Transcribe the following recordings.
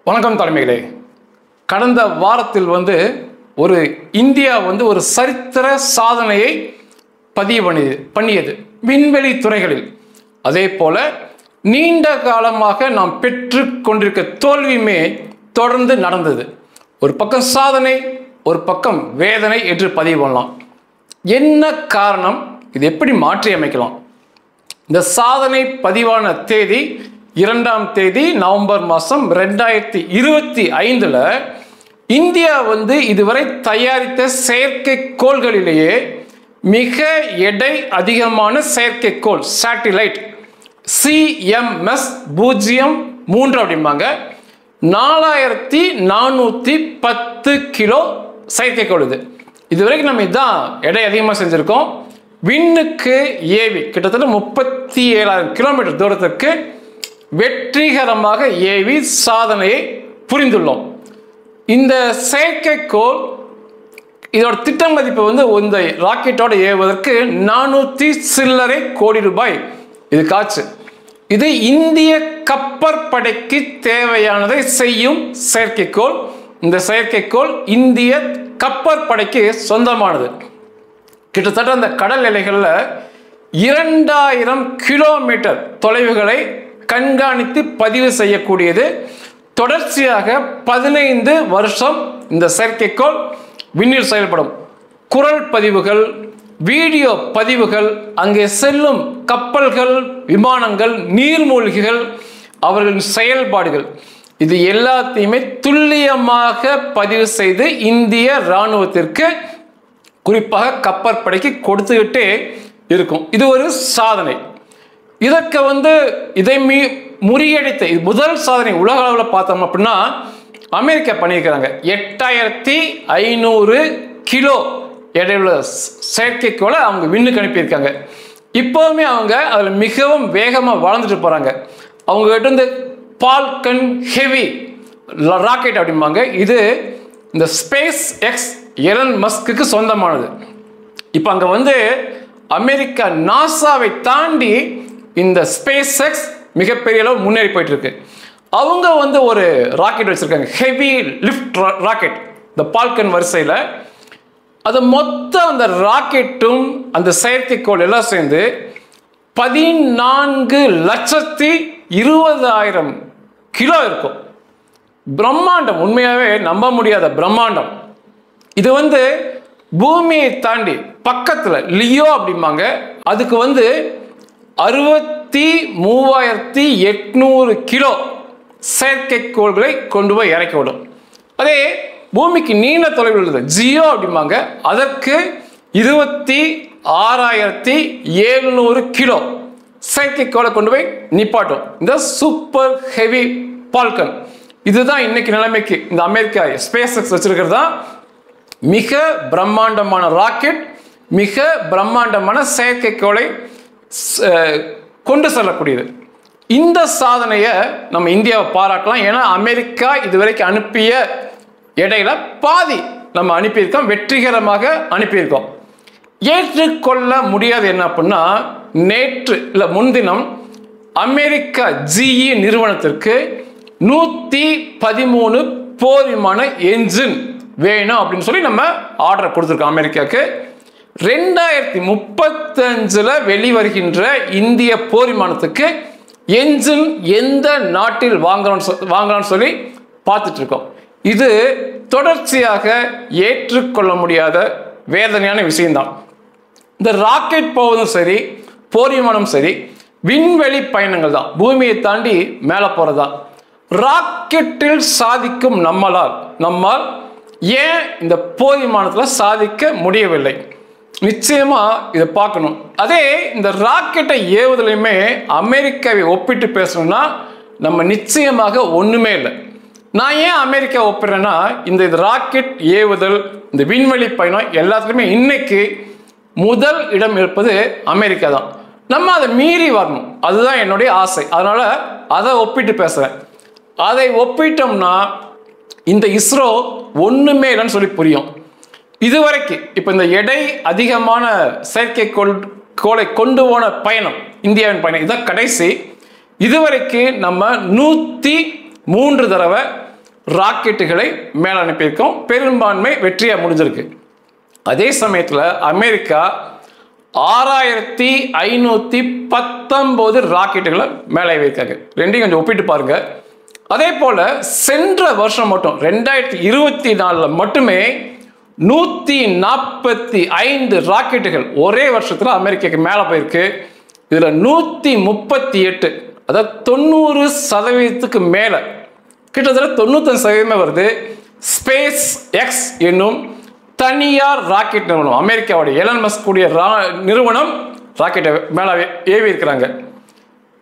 வணக்கம் தலைமைகளே. கடந்த வாரத்தில் ஒரு இந்தியா ஒரு சரித்திர சாதனையை பதிவு பண்ணியது விண்வெளி துறைகளில். அதே போல நீண்ட காலமாக நாம் பெற்று கொண்டிருக்க தோல்வியுமே தொடர்ந்து நடந்தது. ஒரு பக்கம் சாதனை, ஒரு பக்கம் வேதனை என்று பதிவு பண்ணலாம். என்ன காரணம்? இது எப்படி மாற்றி அமைக்கலாம்? இந்த சாதனை பதிவான தேதி 2ஆம் தேதி நவம்பர் மாதம் 2025 இந்தியா இதுவரை தயாரித்த செயற்கைக்கோள்களிலேயே மிக எடை அதிகமான செயற்கைக்கோள் சேட்டிலைட் CMS-03 அப்படிம்பாங்க 4410 கிலோ செயற்கைக்கோள். இதுவரைக்கும் நம்ம இதுதான் எடை அதிகமாக செஞ்சுருக்கோம். விண்ணுக்கு ஏவி கிட்டத்தட்ட 37,000 கிலோமீட்டர் தூரத்திற்கு வெற்றிகரமாக ஏவி சாதனையை புரிந்துள்ளோம். இந்த செயற்கைக்கோள் இதோட திட்ட மதிப்பு இந்த ராக்கெட்டோட ஏவுவதற்கு 400 சில்லறை கோடி ரூபாய் இது காச்சு. இது இந்திய கப்பற்படைக்கு தேவையானதை செய்யும் செயற்கைக்கோள். இந்த செயற்கைக்கோள் இந்திய கப்பற்படைக்கு சொந்தமானது. கிட்டத்தட்ட அந்த கடல் எல்லைகளில் 2000 கிலோமீட்டர் தொலைவுகளை கண்காணித்து பதிவு செய்யக்கூடியது. தொடர்ச்சியாக 15 வருஷம் இந்த செயற்கைக்கோள் விண்ணில் செயல்படும். குரல் பதிவுகள், வீடியோ பதிவுகள், அங்கே செல்லும் கப்பல்கள், விமானங்கள், நீர்மூழ்கிகள், அவர்களின் செயல்பாடுகள், இது எல்லாத்தையுமே துல்லியமாக பதிவு செய்து இந்திய இராணுவத்திற்கு குறிப்பாக கப்பற்படைக்கு கொடுத்துக்கிட்டே இருக்கும். இது ஒரு சாதனை. இதற்கு இதை முறியடித்த முதல் சாதனை உலக அளவில் பார்த்தோம் அப்படின்னா அமெரிக்கா பண்ணியிருக்கிறாங்க. 8500 கிலோ எடையுள்ள செயற்கைக்கோளை அவங்க விண்ணுக்கு அனுப்பியிருக்காங்க. இப்போவுமே அவங்க அதில் மிகவும் வேகமாக வளர்ந்துட்டு போகிறாங்க. அவங்க கிட்ட பால்கன் ஹெவி ராக்கெட் அப்படிம்பாங்க. இது இந்த ஸ்பேஸ் எக்ஸ் எலன் மஸ்க்கு சொந்தமானது. இப்போ அங்கே அமெரிக்கா நாசாவை தாண்டி இந்த ஸ்பேஸ் எக்ஸ் மிகப்பெரிய அளவு முன்னேறி போயிட்டு இருக்கு. அவங்க ஒரு ராக்கெட் வச்சிருக்காங்க, ஹெவி லிஃப்ட் ராக்கெட், இந்த பால்கன் வரிசையில். அது மொத்தம் அந்த ராக்கெட்டும் அந்த செயற்கைக்கோள் எல்லாம் சேர்ந்து 14,20,000 கிலோ இருக்கும். பிரம்மாண்டம், உண்மையாகவே நம்ப முடியாத பிரம்மாண்டம். இது பூமியை தாண்டி பக்கத்தில் லியோ அப்படிம்பாங்க. அதுக்கு 63,800 கிலோ செயற்கைக்கோள்களை கொண்டு போய் இறக்கி விடும். அதே பூமிக்கு நீண்ட தொலைவில் உள்ளது ஜியோ அப்படிம்பாங்க. அதற்கு 26,700 கிலோ செயற்கைக்கோளை கொண்டு போய் நிப்பாட்டும் இந்த சூப்பர் ஹெவி பால்கன். இதுதான் இன்னைக்கு நிலைமைக்கு இந்த அமெரிக்கா ஸ்பேஸ் எக்ஸ் வச்சிருக்கிறது தான் மிக பிரம்மாண்டமான ராக்கெட், மிக பிரம்மாண்டமான செயற்கைக்கோளை கொண்டு செல்லக்கூடியது. இந்த சாதனையை நம்ம இந்தியாவை பாராட்டலாம். ஏன்னா அமெரிக்கா இதுவரைக்கும் அனுப்பிய எடையில பாதி நம்ம அனுப்பியிருக்கோம், வெற்றிகரமாக அனுப்பியிருக்கோம். ஏற்றுக்கொள்ள முடியாது என்ன அப்படின்னா, நேற்று இல்லை முன்தினம் அமெரிக்கா GE நிறுவனத்திற்கு 113 போர் விமான என்ஜின் வேணும் அப்படின்னு சொல்லி நம்ம ஆர்டர் கொடுத்துருக்கோம் அமெரிக்காவுக்கு. 2035 வெளிவருகின்ற இந்திய போர் விமானத்துக்கு என்ஜின் எந்த நாட்டில் வாங்கலாம்னு சொல்லி பார்த்துட்டு இருக்கோம். இது தொடர்ச்சியாக ஏற்றுக்கொள்ள முடியாத வேதனையான விஷயம்தான். இந்த ராக்கெட் போவதும் சரி, போர் விமானம் சரி, விண்வெளி பயணங்கள் தான், பூமியை தாண்டி மேலே போறதா. ராக்கெட்டில் சாதிக்கும் நம்மால் ஏன் இந்த போர் விமானத்தில் சாதிக்க முடியவில்லை? நிச்சயமா இதை பார்க்கணும். அதே இந்த ராக்கெட்டை ஏவுதலையுமே அமெரிக்காவை ஒப்பிட்டு பேசணும்னா நம்ம நிச்சயமாக ஒண்ணுமே இல்லை. நான் ஏன் அமெரிக்கா ஒப்பிடுறேன்னா, இந்த ராக்கெட் ஏவுதல், இந்த விண்வெளி பயணம் எல்லாத்துலையுமே இன்னைக்கு முதல் இடம் இருப்பது அமெரிக்கா தான். நம்ம அதை மீறி வரணும், அதுதான் என்னுடைய ஆசை. அதனால அதை ஒப்பிட்டு பேசுறேன். அதை ஒப்பிட்டோம்னா இந்த இஸ்ரோ ஒண்ணுமே இல்லைன்னு சொல்லி புரியும். இதுவரைக்கும் இப்போ இந்த எடை அதிகமான செயற்கைக்கோளை கொண்டு போன பயணம், இந்தியாவின் பயணம், இதுதான் கடைசி. இதுவரைக்கும் நம்ம 103 தடவை ராக்கெட்டுகளை மேலே அனுப்பியிருக்கோம். பெரும்பான்மை வெற்றியாக முடிஞ்சிருக்கு. அதே சமயத்தில் அமெரிக்கா 6519 ராக்கெட்டுகளை மேலே வைக்காங்க. ரெண்டையும் கொஞ்சம் ஒப்பிட்டு பாருங்க. அதே போல சென்ற வருஷம் மட்டும் 2024 மட்டுமே 145 ராக்கெட்டுகள் ஒரே வருஷத்துல அமெரிக்காக்கு மேல போயிருக்கு. இதுல 138, அதாவது 90% மேல, கிட்டத்தட்ட 95% வருது. ஸ்பேஸ் எக்ஸ் என்னும் தனியார் ராக்கெட் நிறுவனம், அமெரிக்காவுடைய எலன் மஸ்க் கூடிய நிறுவனம் ராக்கெட்டை மேல ஏவி இருக்கிறாங்க.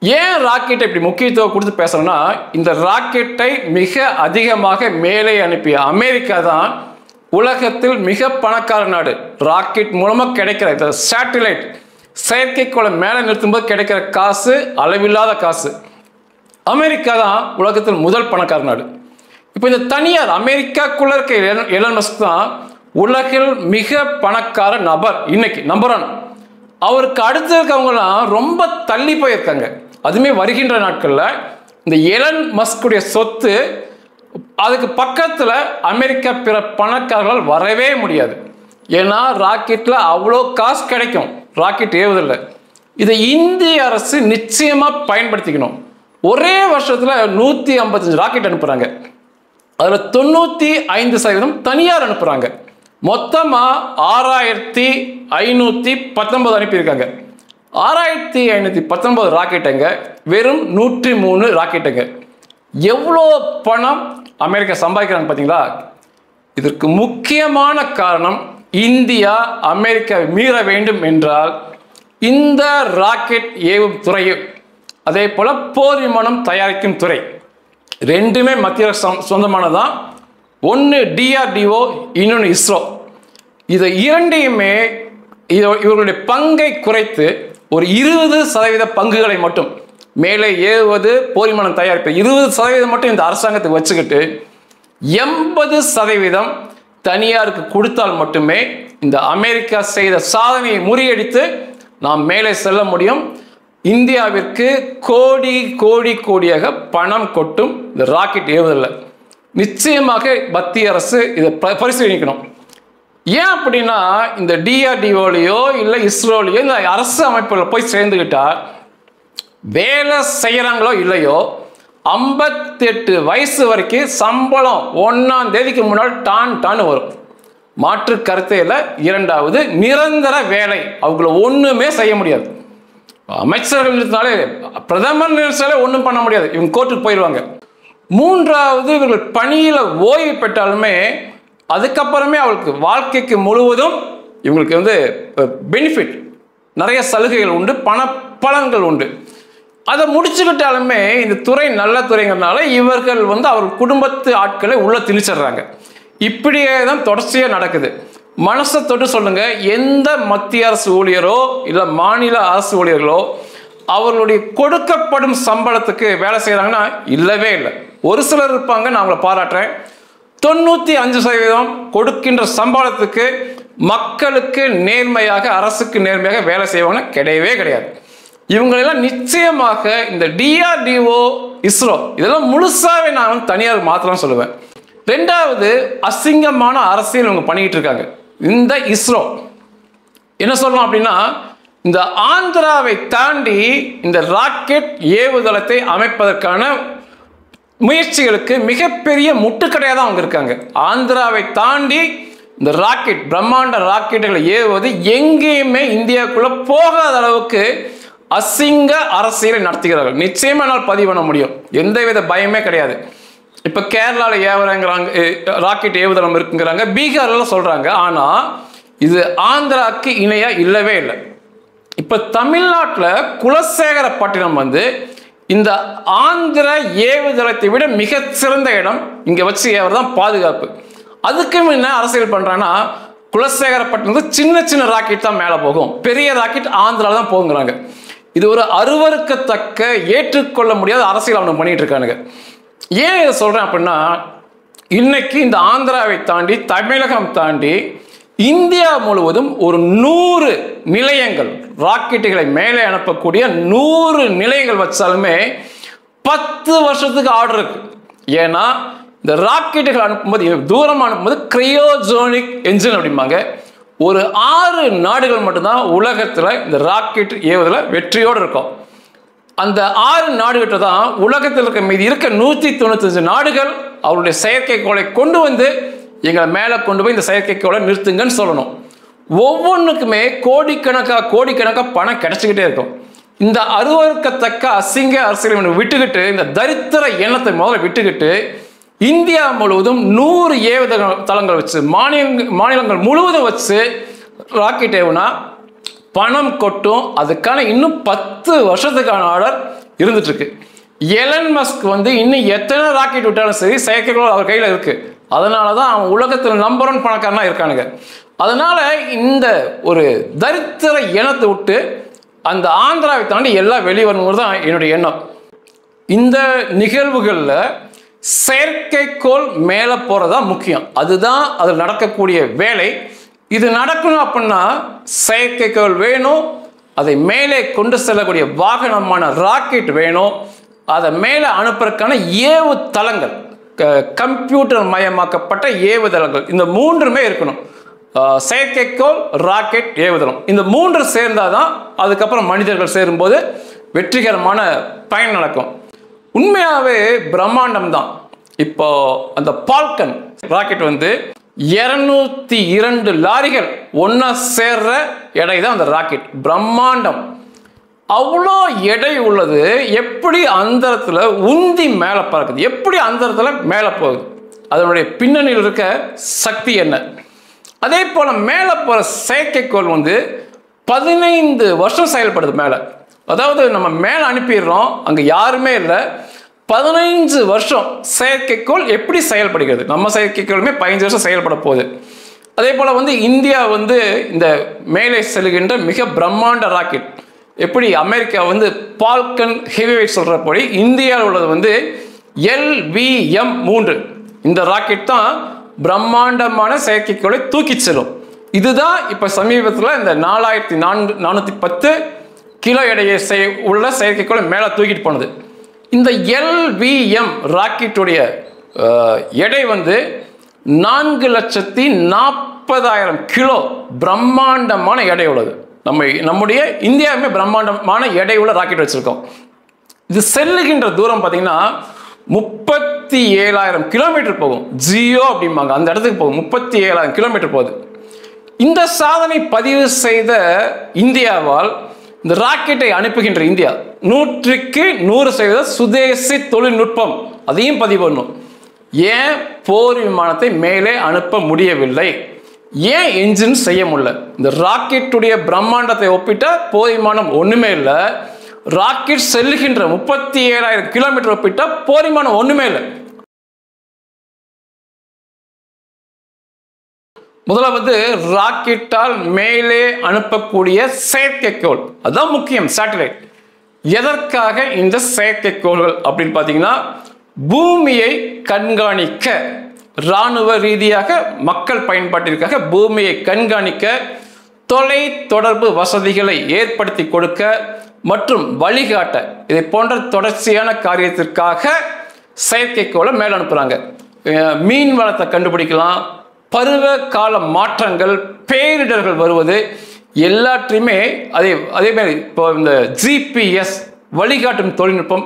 ஏன் ராக்கெட்டை இப்படி முக்கியத்துவம் கொடுத்து பேசுறோம்னா, இந்த ராக்கெட்டை மிக அதிகமாக மேலே அனுப்பிய அமெரிக்கா தான் உலகத்தில் மிக பணக்கார நாடு. ராக்கெட் மூலமா கிடைக்கிற இந்த சேட்டலைட் செயற்கைக்கோளை மேலே நிறுத்தும் போது கிடைக்கிற காசு அளவில்லாத காசு. அமெரிக்கா தான் உலகத்தில் முதல் பணக்கார நாடு. இப்போ இந்த தனியார் அமெரிக்காக்குள்ள இருக்க எலன் மஸ்க் தான் உலகில் மிக பணக்கார நபர் இன்னைக்கு, நம்பர் 1. அவருக்கு அடுத்து இருக்கவங்கலாம் ரொம்ப தள்ளி போயிருக்காங்க. அதுமே வருகின்ற நாட்களில் இந்த எலன் மஸ்குடைய சொத்து அதுக்கு பக்கத்தில் அமெரிக்கா பிற பணக்காரர்கள் வரவே முடியாது. ஏன்னா ராக்கெட்டில் அவ்வளோ காசு கிடைக்கும், ராக்கெட் ஏவுதில்லை. இதை இந்திய அரசு நிச்சயமாக பயன்படுத்திக்கணும். ஒரே வருஷத்தில் 155 ராக்கெட் அனுப்புகிறாங்க. அதில் 95% தனியார் அனுப்புகிறாங்க. மொத்தமாக 6519 அனுப்பியிருக்காங்க. 6519 ராக்கெட்டுங்க, வெறும் 103 ராக்கெட்டுங்க. எவ்வளோ பணம் அமெரிக்கா சம்பாதிக்கிறாங்க பார்த்தீங்களா? இதற்கு முக்கியமான காரணம் இந்தியா அமெரிக்காவை மீற வேண்டும் என்றால் இந்த ராக்கெட் ஏவும் துறையும் அதே போல போர் விமானம் தயாரிக்கும் துறை ரெண்டுமே மத்திய சொந்தமானதான். ஒன்று DRDO, இன்னொன்று இஸ்ரோ. இதை இரண்டையுமே இவர்களுடைய பங்கை குறைத்து ஒரு 20% பங்குகளை மட்டும் மேலே ஏவுவது, போர் விமானம் தயாரிப்பு 20% மட்டும் இந்த அரசாங்கத்துக்கு வச்சுக்கிட்டு 80% தனியாருக்கு கொடுத்தால் மட்டுமே இந்த அமெரிக்கா செய்த சாதனையை முறியடித்து நாம் மேலே செல்ல முடியும். இந்தியாவிற்கு கோடி கோடி கோடியாக பணம் கொட்டும் இந்த ராக்கெட் ஏவுதல்ல. நிச்சயமாக மத்திய அரசு இதை பரிசீலிக்கணும். ஏன் அப்படின்னா, இந்த DRDOலையோ இல்லை இஸ்ரோலையோ இந்த அரசு அமைப்புகளில் போய் சேர்ந்துக்கிட்டா வேலை செய்கிறாங்களோ இல்லையோ 58 வயசு வரைக்கும் சம்பளம் 1ஆம் தேதிக்கு முன்னால் டான் வரும். மாற்று கருத்தே இல்லை. இரண்டாவது, நிரந்தர வேலை, அவங்கள ஒன்றுமே செய்ய முடியாது. அமைச்சர்கள் இருந்தாலே, பிரதமர் நினைச்சாலே ஒன்றும் பண்ண முடியாது, இவங்க கோர்ட்டுக்கு போயிடுவாங்க. மூன்றாவது, இவர்கள் பணியில் ஓய்வு பெற்றாலுமே அதுக்கப்புறமே அவளுக்கு வாழ்க்கைக்கு முழுவதும் இவங்களுக்கு பெனிஃபிட், நிறைய சலுகைகள் உண்டு, பலன்கள் உண்டு. அதை முடிச்சுக்கிட்டாலுமே இந்த துறை நல்ல துறைங்கிறதுனால இவர்கள் அவர் குடும்பத்து ஆட்களை உள்ள திணிச்சிடுறாங்க. இப்படியே தான் தொடர்ச்சியாக நடக்குது. மனசை தொட்டு சொல்லுங்க, எந்த மத்திய அரசு ஊழியரோ இல்லை மாநில அரசு ஊழியர்களோ அவர்களுடைய கொடுக்கப்படும் சம்பளத்துக்கு வேலை செய்கிறாங்கன்னா இல்லவே இல்லை. ஒரு சிலர் இருப்பாங்க, நான் அவங்களை பாராட்டுறேன். 95% கொடுக்கின்ற சம்பளத்துக்கு மக்களுக்கு நேர்மையாக, அரசுக்கு நேர்மையாக வேலை செய்வாங்க கிடையவே கிடையாது. இவங்களெல்லாம் நிச்சயமாக இந்த DRDO, இஸ்ரோ இதெல்லாம் முழுசாவே நான் தனியார் மாத்திரம் சொல்லுவேன். ரெண்டாவது, அசிங்கமான அரசியல் இவங்க பண்ணிக்கிட்டு இருக்காங்க. இந்த இஸ்ரோ என்ன சொல்லலாம் அப்படின்னா, இந்த ஆந்திராவை தாண்டி இந்த ராக்கெட் ஏவுதளத்தை அமைப்பதற்கான முயற்சிகளுக்கு மிகப்பெரிய முட்டுக்கடையாக தான் அவங்க இருக்காங்க. ஆந்திராவை தாண்டி இந்த ராக்கெட், பிரம்மாண்ட ராக்கெட்டுகளை ஏவுவது எங்கேயுமே இந்தியாவுக்குள்ள போகாத அளவுக்கு அசிங்க அரசியலை நடத்துகிறார்கள். நிச்சயமா என்னால் பதிவு பண்ண முடியும், எந்தவித பயமே கிடையாது. இப்போ கேரளாவில் ஏவுறாங்கிறாங்க, ராக்கெட் ஏவுதளம் இருக்குங்கிறாங்க, பீகார்ல சொல்றாங்க. ஆனால் இது ஆந்திராவுக்கு இணையா இல்லவே இல்லை. இப்போ தமிழ்நாட்டில் குலசேகரப்பட்டினம் இந்த ஆந்திர ஏவுதளத்தை விட மிக சிறந்த இடம். இங்கே வச்சு ஏவதான் பாதுகாப்பு. அதுக்கு முன்ன அரசியல் பண்ணுறாங்கன்னா, குலசேகரப்பட்டினம் சின்ன சின்ன ராக்கெட் தான் மேலே போகும், பெரிய ராக்கெட் ஆந்திராவில் தான் போகுங்கிறாங்க. இது ஒரு அருவருக்கத்தக்க, ஏற்றுக்கொள்ள முடியாத அரசியல் அவங்க பண்ணிட்டு இருக்கானுங்க. ஏன் இதை சொல்கிறேன் அப்படின்னா, இன்னைக்கு இந்த ஆந்திராவை தாண்டி, தமிழகம் தாண்டி இந்தியா முழுவதும் ஒரு 100 நிலையங்கள், ராக்கெட்டுகளை மேலே அனுப்பக்கூடிய 100 நிலையங்கள் வச்சாலுமே 10 வருஷத்துக்கு ஆர்டர் இருக்கு. ஏன்னா இந்த ராக்கெட்டுகள் அனுப்பும்போது தூரம் அனுப்பும்போது கிரையோஜோனிக் என்ஜின் அப்படிம்பாங்க. ஒரு 6 நாடுகள் மட்டும்தான் உலகத்தில் இந்த ராக்கெட் ஏவுதலில் வெற்றியோடு இருக்கும். அந்த 6 நாடுகிட்ட தான் உலகத்தில் இருக்க மீதி இருக்க 195 நாடுகள் அவருடைய செயற்கைக்கோளை கொண்டு வந்து எங்களை மேலே கொண்டு போய் இந்த செயற்கைக்கோளை நிறுத்துங்கன்னு சொல்லணும். ஒவ்வொன்றுக்குமே கோடிக்கணக்காக பணம் கிடைச்சிக்கிட்டே இருக்கும். இந்த அருவருக்கத்தக்க அசிங்க அரசியலை விட்டுக்கிட்டு, இந்த தரித்திர எண்ணத்தை முதல்ல விட்டுக்கிட்டு, இந்தியா முழுவதும் 100 ஏவுதளங்கள் வச்சு மாநிலங்கள் முழுவதும் வச்சு ராக்கெட் ஏவுனா பணம் கொட்டும். அதுக்கான இன்னும் 10 வருஷத்துக்கான ஆர்டர் இருந்துட்டு இருக்கு. எலன் மஸ்க் இன்னும் எத்தனை ராக்கெட் விட்டாலும் சரி, செயற்கைக்கோள் அவர் கையில் இருக்கு. அதனால தான் அவன் உலகத்தில் நம்பர் 1 பணக்காரனா இருக்கானுங்க. அதனால இந்த ஒரு தரித்திர எண்ணத்தை விட்டு அந்த ஆந்திராவை தாண்டி எல்லாம் வெளியே வரணுங்கிறது தான் என்னுடைய எண்ணம். இந்த நிகழ்வுகளில் செயற்கைக்கோள் மேலே போகிறதா முக்கியம். அதுதான் அதில் நடக்கக்கூடிய வேலை. இது நடக்கணும் அப்படின்னா செயற்கைக்கோள் வேணும், அதை மேலே கொண்டு செல்லக்கூடிய வாகனமான ராக்கெட் வேணும், அதை மேலே அனுப்புறதுக்கான ஏவுதளங்கள், கம்ப்யூட்டர் மயமாக்கப்பட்ட ஏவுதளங்கள், இந்த 3மே இருக்கணும். செயற்கைக்கோள், ராக்கெட், ஏவுதளம், இந்த 3 சேர்ந்தாதான் அதுக்கப்புறம் மனிதர்கள் சேரும்போது வெற்றிகரமான பயன் நடக்கும். உண்மையாகவே பிரம்மாண்டம் தான். இப்போ அந்த பால்கன் ராக்கெட் 202 லாரிகள் ஒன்றா சேர்ற எடை தான் அந்த ராக்கெட். பிரம்மாண்டம். அவ்வளோ எடை உள்ளது. எப்படி அந்தரத்தில் உந்தி மேலே பறக்குது, எப்படி அந்தரத்தில் மேலே போகுது, அதனுடைய பின்னணியில் இருக்க சக்தி என்ன? அதே போல் மேலே போகிற செயற்கைக்கோள் 15 வருஷம் செயல்படுது மேலே. அதாவது நம்ம மேலே அனுப்பிடுறோம், அங்கே யாருமே இல்லை. 15 வருஷம் செயற்கைக்கோள் எப்படி செயல்படுகிறது? நம்ம செயற்கைக்கோளுமே 15 வருஷம் செயல்பட போகுது. அதே போல் இந்தியா இந்த மேலே செல்கின்ற மிக பிரம்மாண்ட ராக்கெட், எப்படி அமெரிக்கா பால்கன் ஹெவிவெயிட் சொல்கிறபடி இந்தியாவில் உள்ளது LVM-3 இந்த ராக்கெட் தான் பிரம்மாண்டமான செயற்கைக்கோளை தூக்கி செல்லும். இதுதான் இப்போ சமீபத்தில் இந்த 4410 கிலோ எடையை உள்ள செயற்கைக்கோளை மேலே தூக்கிட்டு போனது. இந்த LVM ராக்கெட்டுடைய எடை 4,40,000 கிலோ பிரம்மாண்டமான எடை உள்ளது. நம்முடைய இந்தியாவுமே பிரம்மாண்டமான எடை உள்ள ராக்கெட் வச்சிருக்கோம். இது செல்லுகின்ற தூரம் பார்த்தீங்கன்னா 37,000 கிலோமீட்டர் போகும். ஜியோ அப்படிம்பாங்க, அந்த இடத்துக்கு போகும். 37,000 கிலோமீட்டர் போகுது. இந்த சாதனை பதிவு செய்த இந்தியாவால் இந்த ராக்கெட்டை அனுப்புகின்ற இந்தியா 100க்கு 100% சுதேசி தொழில்நுட்பம், அதையும் பதிவு பண்ணும். ஏன் போர் விமானத்தை மேலே அனுப்ப முடியவில்லை? ஏன் என்ஜின் செய்ய முடியல? இந்த ராக்கெட்டுடைய பிரம்மாண்டத்தை ஒப்பிட்ட போர் விமானம் ஒன்றுமே இல்லை. ராக்கெட் செல்லுகின்ற 37,000 கிலோமீட்டர் ஒப்பிட்ட போர் விமானம் ஒன்றுமே இல்லை. முதல்ல ராக்கெட்டால் மேலே அனுப்பக்கூடிய செயற்கைக்கோள், அதுதான் முக்கியம். சேட்டலைட் எதற்காக இந்த செயற்கைக்கோள்கள் அப்படின்னு பார்த்தீங்கன்னா, பூமியை கண்காணிக்க, இராணுவ ரீதியாக மக்கள் பயன்பாட்டிற்காக பூமியை கண்காணிக்க, தொலை தொடர்பு வசதிகளை ஏற்படுத்தி கொடுக்க மற்றும் வழிகாட்ட, இதை போன்ற தொடர்ச்சியான காரியத்திற்காக செயற்கைக்கோளை மேலே அனுப்புகிறாங்க. மீன் வளத்தை கண்டுபிடிக்கலாம், பருவ கால மாற்றங்கள், பேரிடர்கள் வருவது எல்லாத்தையுமே அதே மாதிரி இப்போ இந்த GPS வழிகாட்டும் தொழில்நுட்பம்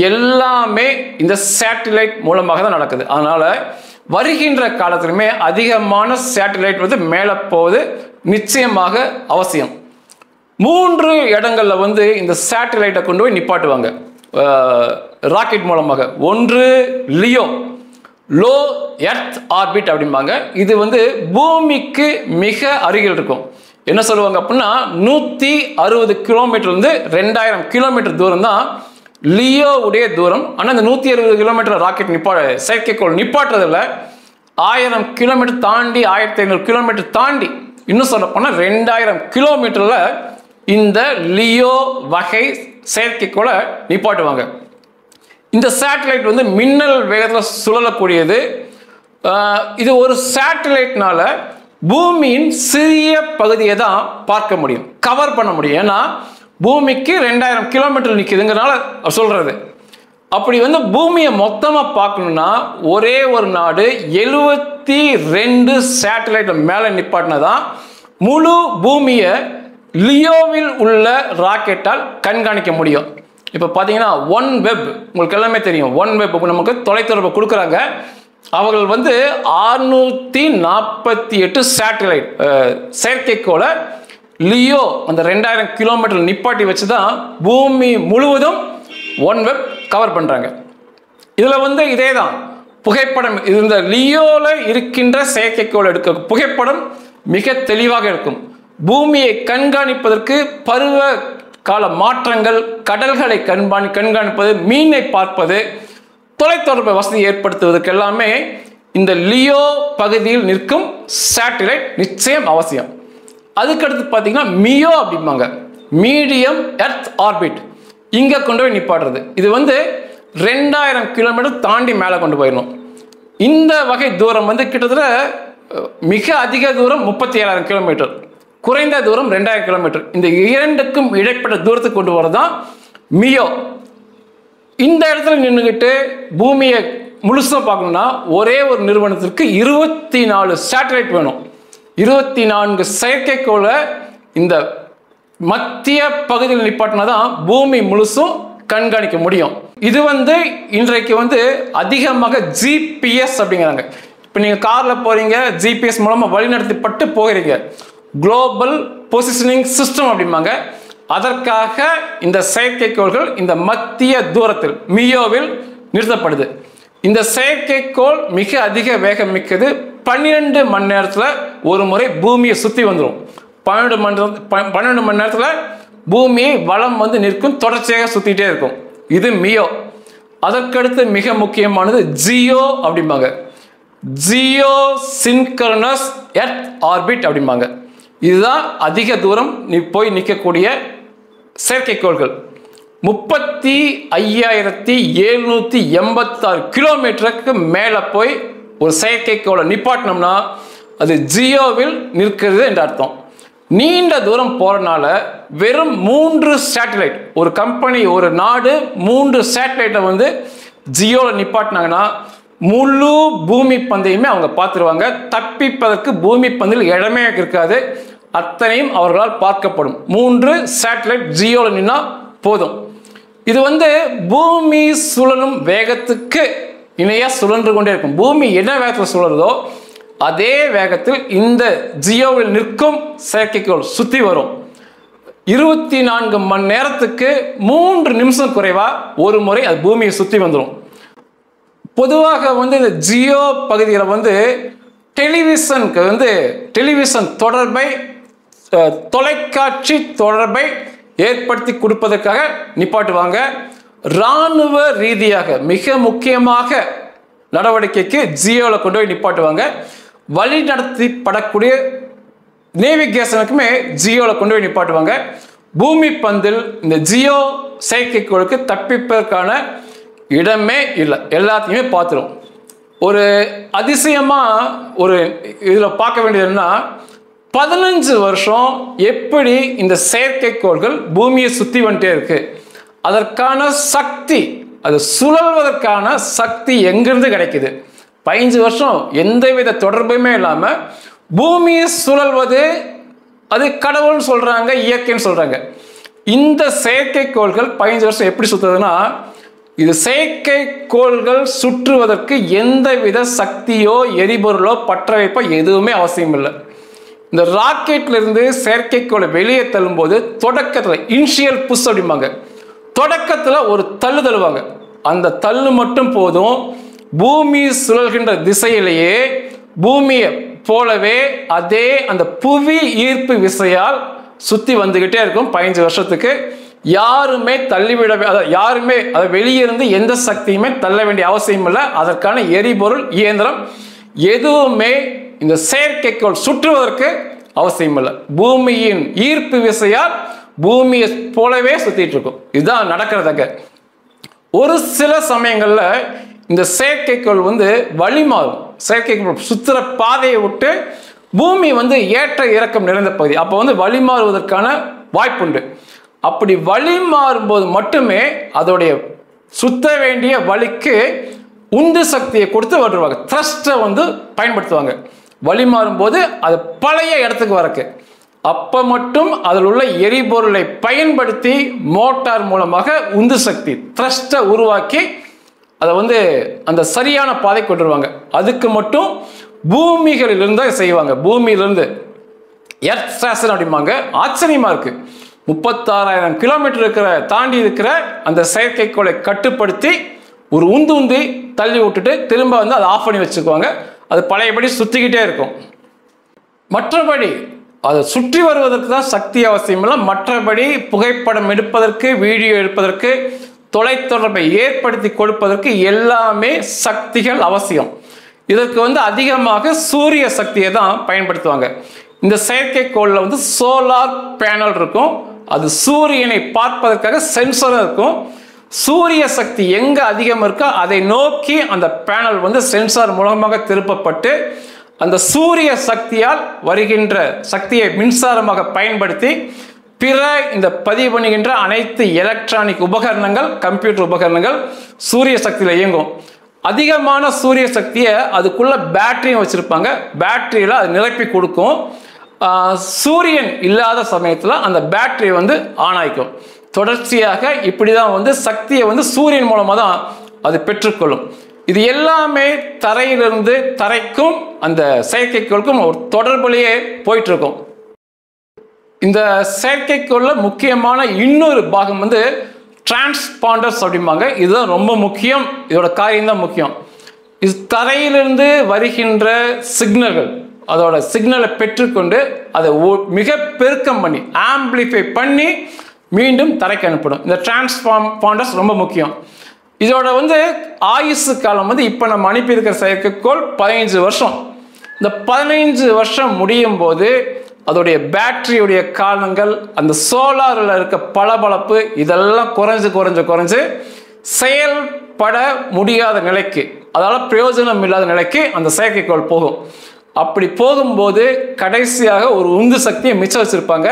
எல்லாமே இந்த சேட்டலைட் மூலமாக தான் நடக்குது. அதனால் வருகின்ற காலத்திலுமே அதிகமான சேட்டலைட் மேலே போவது நிச்சயமாக அவசியம். 3 இடங்களில் இந்த சேட்டலைட்டை கொண்டு போய் நிப்பாட்டுவாங்க ராக்கெட் மூலமாக. ஒன்று லியோ, லோ எர்த் ஆர்பிட் அப்படிம்பாங்க. இது பூமிக்கு மிக அருகில் இருக்கும். என்ன சொல்லுவாங்க அப்படின்னா, 160 கிலோமீட்டர் 2000 கிலோமீட்டர் தூரம் தான் லியோவுடைய தூரம். ஆனால் இந்த 160 கிலோமீட்டர் ராக்கெட் செயற்கைக்கோள் நிப்பாட்டுறதில்ல. 1000 கிலோமீட்டர் தாண்டி, 1500 கிலோமீட்டர் தாண்டி, இன்னும் சொல்ல போனால் 2000 கிலோமீட்டரில் இந்த லியோ வகை செயற்கைக்கோளை நிப்பாட்டுவாங்க. இந்த சேட்டலைட் மின்னல் வேகத்தில் சுழலக்கூடியது. இது ஒரு சேட்டலைட்னால பூமியின் சிறிய பகுதியை தான் பார்க்க முடியும், கவர் பண்ண முடியும். ஏன்னா பூமிக்கு 2000 கிலோமீட்டர் நிற்குதுங்கிறனால சொல்றது. அப்படி வந்து பூமியை மொத்தமாக பார்க்கணும்னா ஒரே ஒரு நாடு 72 சேட்டலைட் மேலே நிப்பாட்டினதான் முழு பூமியை லியோவில் உள்ள ராக்கெட்டால் கண்காணிக்க முடியும். இப்போ பார்த்தீங்கன்னா ஒன் வெப், உங்களுக்கு எல்லாமே தெரியும். ஒன் வெப் நமக்கு தொலைத்தொடர்பு கொடுக்குறாங்க. அவர்கள் வந்து 648 சேட்டலைட் செயற்கைக்கோளை லியோ அந்த 2000 கிலோமீட்டர் நிப்பாட்டி வச்சு தான் பூமி முழுவதும் ஒன் வெப் கவர் பண்ணுறாங்க. இதில் வந்து இதே தான் புகைப்படம், இந்த லியோவில் இருக்கின்ற செயற்கைக்கோள் எடுக்க புகைப்படம் மிக தெளிவாக இருக்கும். பூமியை கண்காணிப்பதற்கு பருவ கால மாற்றங்கள், கடல்களை கண்காணிப்பது, மீனை பார்ப்பது, தொலைத்தொடர்பு வசதி ஏற்படுத்துவதற்கு எல்லாமே இந்த லியோ பகுதியில் நிற்கும் சேட்டலைட் நிச்சயம் அவசியம். அதுக்கடுத்து பார்த்தீங்கன்னா மியோ அப்படிம்பாங்க, மீடியம் எர்த் ஆர்பிட். இங்கே கொண்டு போய் நிப்பாடுறது. இது வந்து 2000 கிலோமீட்டர் தாண்டி மேலே கொண்டு போயிடணும். இந்த வகை தூரம் வந்து கிட்டத்தட்ட மிக அதிக தூரம் 37,000 கிலோமீட்டர், குறைந்த தூரம் 2000 கிலோமீட்டர். இந்த இரண்டுக்கும் இடைப்பட்ட தூரத்துக்கு கொண்டு வரது தான் மியோ. இந்த இடத்துல நின்றுக்கிட்டு பூமியை முழுசாக பார்க்கணும்னா ஒரே ஒரு நிறுவனத்திற்கு 24 சேட்டலைட் வேணும். 24 செயற்கைக்கோளை இந்த மத்திய பகுதியில் நிப்பாட்டினா தான் பூமி முழுசும் கண்காணிக்க முடியும். இது வந்து இன்றைக்கு வந்து அதிகமாக ஜிபிஎஸ் அப்படிங்கிறாங்க. இப்போ நீங்கள் காரில் போகிறீங்க, ஜிபிஎஸ் மூலமாக வழிநடத்தப்பட்டு போகிறீங்க, குளோபல் பொசிஷனிங் சிஸ்டம் அப்படிம்பாங்க. அதற்காக இந்த செயற்கைக்கோள்கள் இந்த மத்திய தூரத்தில் மியோவில் நிறுத்தப்படுது. இந்த செயற்கைக்கோள் மிக அதிக வேகம் மிக்கது. 12 மணி நேரத்தில் ஒரு முறை பூமியை சுற்றி வந்துடும். 12 மணி நேரத்தில் பூமியை வலம் வந்து நிற்கும், தொடர்ச்சியாக சுற்றிட்டே இருக்கும். இது மியோ. அதற்கடுத்து மிக முக்கியமானது ஜியோ அப்படிம்பாங்க, ஜியோ சின்க்ரோனஸ் எர்த் ஆர்பிட் அப்படிம்பாங்க. இதுதான் அதிக தூரம் போய் நிற்கக்கூடிய செயற்கைக்கோள்கள். 35,786 கிலோமீட்டருக்கு மேலே போய் ஒரு செயற்கைக்கோளை நிப்பாட்டினோம்னா அது ஜியோவில் நிற்கிறது என்று அர்த்தம். நீண்ட தூரம் போகிறனால வெறும் 3 சேட்டலைட், ஒரு கம்பெனி, ஒரு நாடு 3 சேட்டலைட்டை வந்து ஜியோவில் நிப்பாட்டினாங்கன்னா முழு பூமி பந்தையுமே அவங்க பார்த்துருவாங்க. தப்பிப்பதற்கு பூமி பந்தில் இடமே இருக்காது. அத்தனையும் அவர்களால் பார்க்கப்படும். 3 சேட்டலைட் ஜியோவில் நின்னா போதும். இது வந்து பூமி சுழலும் வேகத்துக்கு இணையாக சுழன்று கொண்டே இருக்கும். பூமி என்ன வேகத்தில் சுழறதோ அதே வேகத்தில் இந்த ஜியோவில் நிற்கும் செயற்கைக்கோள் சுற்றி வரும். 24 மணி நேரத்துக்கு 3 நிமிஷம் குறைவா ஒரு முறை அது பூமியை சுற்றி வந்துடும். பொதுவாக வந்து இந்த ஜியோ பகுதியில் வந்து டெலிவிஷனுக்கு வந்து டெலிவிஷன் தொடர்பை, தொலைக்காட்சி தொடர்பை ஏற்படுத்தி கொடுப்பதற்காக நிப்பாட்டுவாங்க. இராணுவ ரீதியாக மிக முக்கியமாக நடவடிக்கைக்கு ஜியோவில் கொண்டு போய் நிப்பாட்டுவாங்க. வழி நடத்திப்படக்கூடிய நேவிகேஷனுக்குமே ஜியோவில் கொண்டு போய் நிப்பாட்டுவாங்க. பூமி பந்தில் இந்த ஜியோ செயற்கைக்கோளுக்கு தப்பிப்பதற்கான இடமே இல்லை, எல்லாத்தையுமே பார்த்துரும். ஒரு அதிசயமாக ஒரு இதில் பார்க்க வேண்டியதுன்னா 15 வருஷம் எப்படி இந்த செயற்கைக்கோள்கள் பூமியை சுற்றி வந்துட்டே இருக்கு, அதற்கான சக்தி, அது சுழல்வதற்கான சக்தி எங்கிருந்து கிடைக்குது? 15 வருஷம் எந்தவித தொடர்புமே இல்லாமல் பூமியை சுழல்வது அது கடவுள்னு சொல்கிறாங்க, இயற்கைன்னு சொல்கிறாங்க. இந்த செயற்கைக்கோள்கள் 15 வருஷம் எப்படி சுற்றுறதுன்னா, இது செயற்கைக்கோள்கள் சுற்றுவதற்கு எந்தவித சக்தியோ எரிபொருளோ பற்ற வைப்போ எதுவுமே அவசியம் இல்லை. இந்த ராக்கெட்ல இருந்து செயற்கைக்கோளை வெளியே தள்ளும்போது தொடக்கத்தில் இனிஷியல் புஷ் அப்படிம்பாங்க, தொடக்கத்தில் ஒரு தள்ளு தள்ளுவாங்க. அந்த தள்ளு மட்டும் போதும். பூமி சுழல்கின்ற திசையிலேயே பூமியை போலவே அதே அந்த புவி ஈர்ப்பு விசையால் சுற்றி வந்துக்கிட்டே இருக்கும் 15 வருஷத்துக்கு. யாருமே தள்ளிவிடவே, யாருமே அதை வெளியிருந்து எந்த சக்தியுமே தள்ள வேண்டிய அவசியம் இல்லை. அதற்கான எரிபொருள், இயந்திரம் எதுவுமே இந்த செயற்கைக்கோள் சுற்றுவதற்கு அவசியம் இல்லை. பூமியின் ஈர்ப்பு விசையால் பூமியை போலவே சுத்திட்டு இருக்கும். இதுதான் நடக்கிறதுக்கு. ஒரு சில சமயங்களில் இந்த செயற்கைக்கோள் வந்து வழி மாறும். செயற்கைக்கோள் சுற்றுற பாதையை விட்டு பூமி வந்து ஏற்ற இறக்கம் நிறைந்த பகுதி, அப்போ வந்து வழி மாறுவதற்கான வாய்ப்புண்டு. அப்படி வழி மாறும்போது மட்டுமே அதோடைய சுத்த வேண்டிய வலிக்கு உந்து சக்தியை கொடுத்து வருவாங்க. த்ரஸ்ட்டை வந்து பயன்படுத்துவாங்க. வலி மாறும்போது அது பழைய இடத்துக்கு வரக்கு அப்போ மட்டும் அதில் உள்ள எரிபொருளை பயன்படுத்தி மோட்டார் மூலமாக உந்து சக்தி த்ரஸ்ட்டை உருவாக்கி அதை வந்து அந்த சரியான பாதை கொண்டு வருவாங்க. அதுக்கு மட்டும் பூமிகளிலிருந்து செய்வாங்க. பூமியிலிருந்து எர்த் ஸ்டேஷன் அப்படிம்பாங்க. ஆச்சரியமா இருக்கு. 36,000 கிலோமீட்டர் தாண்டி இருக்கிற அந்த செயற்கைக்கோளை கட்டுப்படுத்தி ஒரு உந்தி தள்ளி விட்டுட்டு திரும்ப வந்து அதை ஆஃப் பண்ணி வச்சுக்குவாங்க. அது பழையபடி சுற்றிக்கிட்டே இருக்கும். மற்றபடி அதை சுற்றி வருவதற்கு தான் சக்தி அவசியம் இல்லை. மற்றபடி புகைப்படம் எடுப்பதற்கு, வீடியோ எடுப்பதற்கு, தொலைத்தொடர்பை ஏற்படுத்தி கொடுப்பதற்கு எல்லாமே சக்திகள் அவசியம். இதற்கு வந்து அதிகமாக சூரிய சக்தியை தான் பயன்படுத்துவாங்க. இந்த செயற்கைக்கோளில் வந்து சோலார் பேனல் இருக்கும். அது சூரியனை பார்ப்பதற்காக சென்சரும் இருக்கும். சூரிய சக்தி எங்க அதிகம் இருக்கோ அதை நோக்கி அந்த பேனல் வந்து சென்சார் மூலமாக திருப்பப்பட்டு அந்த சூரிய சக்தியால் வருகின்ற சக்தியை மின்சாரமாக பயன்படுத்தி பிற இந்த பதிவு பண்ணுகின்ற அனைத்து எலக்ட்ரானிக் உபகரணங்கள், கம்ப்யூட்டர் உபகரணங்கள் சூரிய சக்தியில் இயங்கும். அதிகமான சூரிய சக்தியை அதுக்குள்ள பேட்டரியும் வச்சிருப்பாங்க. பேட்டரியில் அது நிரப்பி கொடுக்கும். சூரியன் இல்லாத சமயத்தில் அந்த பேட்டரி வந்து ஆன் ஆகிக்கும். தொடர்ச்சியாக இப்படி தான் வந்து சக்தியை வந்து சூரியன் மூலமாக தான் அது பெற்றுக்கொள்ளும். இது எல்லாமே தரையிலிருந்து தரைக்கும் அந்த செயற்கைக்கோளுக்கும் ஒரு தொடர்புலையே போயிட்டு இருக்கும். இந்த செயற்கைக்கோள்ல முக்கியமான இன்னொரு பாகம் வந்து டிரான்ஸ்பாண்டர்ஸ் அப்படிம்பாங்க. இதுதான் ரொம்ப முக்கியம். இதோட காரியம் தான் முக்கியம். இது தரையிலிருந்து வருகின்ற சிக்னல்கள், அதோட சிக்னலை பெற்றுக்கொண்டு அதை மிக பெருக்கம் பண்ணி ஆம்பிளிஃபை பண்ணி மீண்டும் தரைக்கு அனுப்பணும். இந்த டிரான்ஸ்பாண்டர்ஸ் ரொம்ப முக்கியம். இதோட வந்து ஆயுசு காலம் வந்து இப்போ நம்ம அனுப்பியிருக்கிற செயற்கைக்கோள் 15 வருஷம். இந்த 15 வருஷம் முடியும் போது அதோடைய பேட்டரியுடைய காலங்கள், அந்த சோலாரில் இருக்க பளபளப்பு இதெல்லாம் குறைஞ்சு செயல்பட முடியாத நிலைக்கு, அதால் பிரயோஜனம் இல்லாத நிலைக்கு அந்த செயற்கைக்கோள் போகும். அப்படி போகும்போது கடைசியாக ஒரு உந்து சக்தியை மிச்சம் வச்சிருப்பாங்க.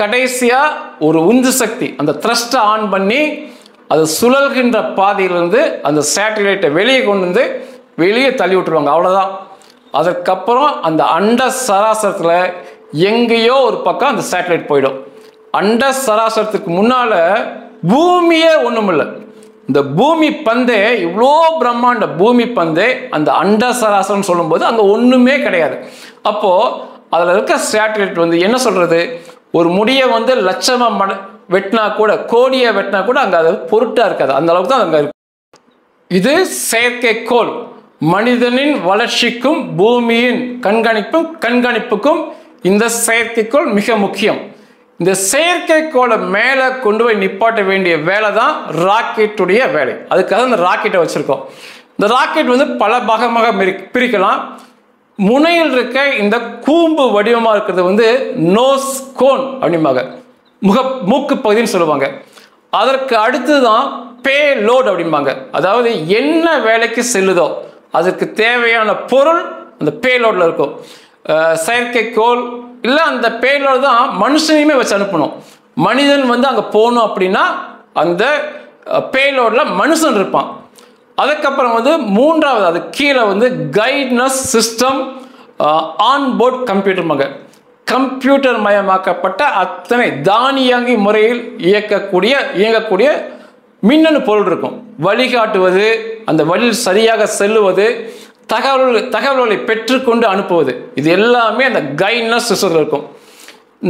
கடைசியாக ஒரு உந்து சக்தி அந்த த்ரஸ்ட்டை ஆன் பண்ணி அது சுழல்கின்ற பாதையிலிருந்து அந்த சேட்டலைட்டை வெளியே கொண்டு வந்து வெளியே தள்ளி விட்டுருவாங்க. அவ்வளோதான். அதற்கப்புறம் அந்த அண்ட சராசரத்தில் எங்கேயோ ஒரு பக்கம் அந்த சேட்டலைட் போயிடும். அண்ட சராசரத்துக்கு முன்னால் பூமியே ஒன்றும் இல்லை. இந்த பூமி பந்தே, இவ்வளோ பிரம்மாண்ட பூமி பந்தே அந்த அண்ட சராசரம் சொல்லும்போது அங்கே ஒன்றுமே கிடையாது. அப்போது அதில் இருக்க சேட்டலைட் வந்து என்ன சொல்கிறது, ஒரு முடியை வந்து லட்சமாக வெட்டினா கூட, கோடியை வெட்டினா கூட அங்கே அது பொருட்டாக இருக்காது. அந்த அளவுக்கு தான் அங்கே இருக்கு. இது செயற்கைக்கோள் மனிதனின் வளர்ச்சிக்கும் பூமியின் கண்காணிப்புக்கும் இந்த செயற்கைக்கோள் மிக முக்கியம். இந்த செயற்கைக்கோளை மேலே கொண்டு போய் நிப்பாட்ட வேண்டிய வேலை தான் ராக்கெட்டுடைய வேலை. அதுக்காக இந்த ராக்கெட்டை வச்சுருக்கோம். இந்த ராக்கெட் வந்து பல பாகமாக பிரிக்கலாம். முனையில் இருக்க இந்த கூம்பு வடிவமாக இருக்கிறது வந்து நோஸ் கோன் அப்படிம்பாங்க, மூக்கு பகுதின்னு சொல்லுவாங்க. அதற்கு அடுத்து தான் பே லோட் அப்படிம்பாங்க. அதாவது என்ன வேலைக்கு செல்லுதோ அதுக்கு தேவையான பொருள் அந்த பேலோடில் இருக்கும். செயற்கைக்கோள் இல்லை அந்த பேலோடு தான் மனுஷனையுமே வச்சு அனுப்பணும். மனிதன் வந்து அங்கே போகணும் அப்படின்னா அந்த பேலோடில் மனுஷன் இருப்பான். அதுக்கப்புறம் வந்து மூன்றாவது அது கீழே வந்து கைட்னஸ் சிஸ்டம், ஆன்போர்ட் கம்ப்யூட்டர்மாங்க, கம்ப்யூட்டர் மயமாக்கப்பட்ட அத்தனை தானியங்கி முறையில் இயங்கக்கூடிய மின்னணு பொருள் இருக்கும். வழிகாட்டுவது, அந்த வழியில் சரியாக செல்லுவது, தகவல்களை பெற்றுக்கொண்டு அனுப்புவது, இது எல்லாமே அந்த கைட்னஸ் சிஸ்டத்தில் இருக்கும்.